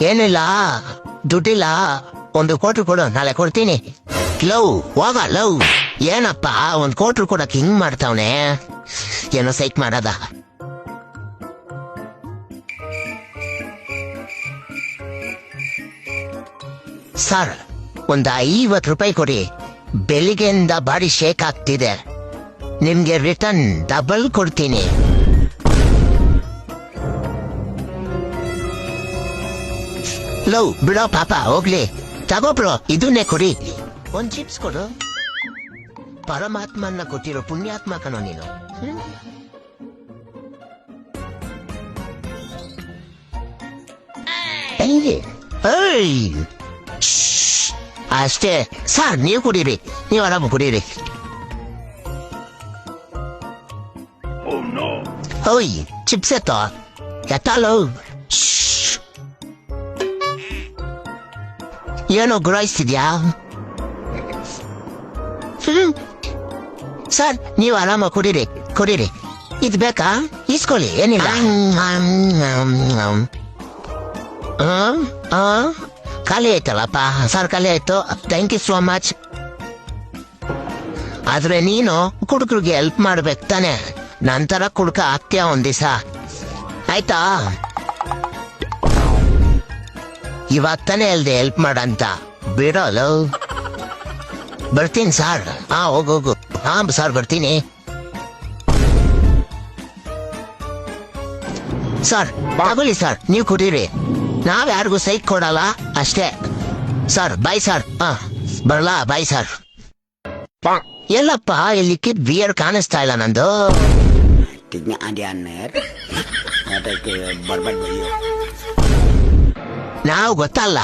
ಏನಿಲ್ಲ, ದುಡ್ಡಿಲ್ಲ, 1 ಕೋಟಿ ಕೊಡು, ನಾಳೆ ಕೊಡ್ತೀನಿ. ಲವ್ ಹೋಗ ಲವ್. ಏನಪ್ಪ 1 ಕೋಟಿ ಕೊಡಕ್ ಹಿಂಗ್ ಮಾಡ್ತಾವನೆ, ಏನೋ ಸೈಕ್ ಮಾಡದ. ಸರ್, 50 ರೂಪಾಯಿ ಕೊಡಿ, ಬೆಳಿಗ್ಗೆಯಿಂದ ಬಾಡಿ ಶೇಕ್ ಆಗ್ತಿದೆ, ನಿಮ್ಗೆ ರಿಟರ್ನ್ ಡಬಲ್ ಕೊಡ್ತೀನಿ. ಲವ್ ಬಿಡೋ ಪಾಪ, ಹೋಗ್ಲಿ. ತಗೋ ಬ್ರೋ, ಇದನ್ನೇ ಕೊಡಿ. 1 ಚಿಪ್ಸ್ ಕೊಡು. ಪರಮಾತ್ಮನ್ನ ಕೊಟ್ಟಿರೋ ಪುಣ್ಯಾತ್ಮ ಕಣೋ ನೀನು. ಅಷ್ಟೇ ಸರ್, ನೀವು ಕುಡೀರಿ, ನೀವು ಆರಾಮ ಕುಡೀರಿ. ಓಯ್ ಚಿಪ್ಸ್ ಎತ್ತೋ, ಎತ್ತಲೋ. ಏನೋ ಗುರಾಯಿಸ್ತಿದ್ಯಾ? ಸರ್, ನೀವು ಆರಾಮ ಕುಡೀರಿ, ಕುಡೀರಿ. ಇದು ಬೇಕಾ? ಇಸ್ಕೊಳ್ಳಿ, ಏನಿಲ್ಲ. ಖಾಲಿ ಆಯ್ತಲ್ಲಪ್ಪ. ಸರ್, ಖಾಲಿ ಆಯ್ತು, ಥ್ಯಾಂಕ್ ಯು ಸೋ ಮಚ್. ಆದ್ರೆ ನೀನು ಕುಡುಕರಿಗೆ ಹೆಲ್ಪ್ ಮಾಡ್ಬೇಕು ತಾನೆ, ನಂತರ ಕುಡ್ಕ ಆಗ್ತೀಯ ಒಂದ್ ದಿವಸ, ಆಯ್ತಾ? ಇವಾಗ ತಾನೇ ಹೇಳ್ದೆ ಹೆಲ್ಪ್ ಮಾಡಂತ, ಬಿಡೋಲು. ಬರ್ತೀನಿ ಸರ್. ಹೋಗು. ಸರ್, ಬರ್ತೀನಿ ಸರ್. ತಗೊಳ್ಳಿ ಸರ್, ನೀವು ಕುಡೀರಿ, ನಾವ್ ಯಾರಿಗೂ ಸೈಕ್ ಕೊಡಲ್ಲ ಅಷ್ಟೇ. Sir bye sir. ಬರಲಾ? Bye sir. ಎಲ್ಲಪ್ಪ ಇಲ್ಲಿ ಕಿಡ್ ಬಿಯರ್ ಕಾಣಿಸ್ತಾ ಇಲ್ಲ ನಂದು. ನಾವು ಗೊತ್ತಲ್ಲ.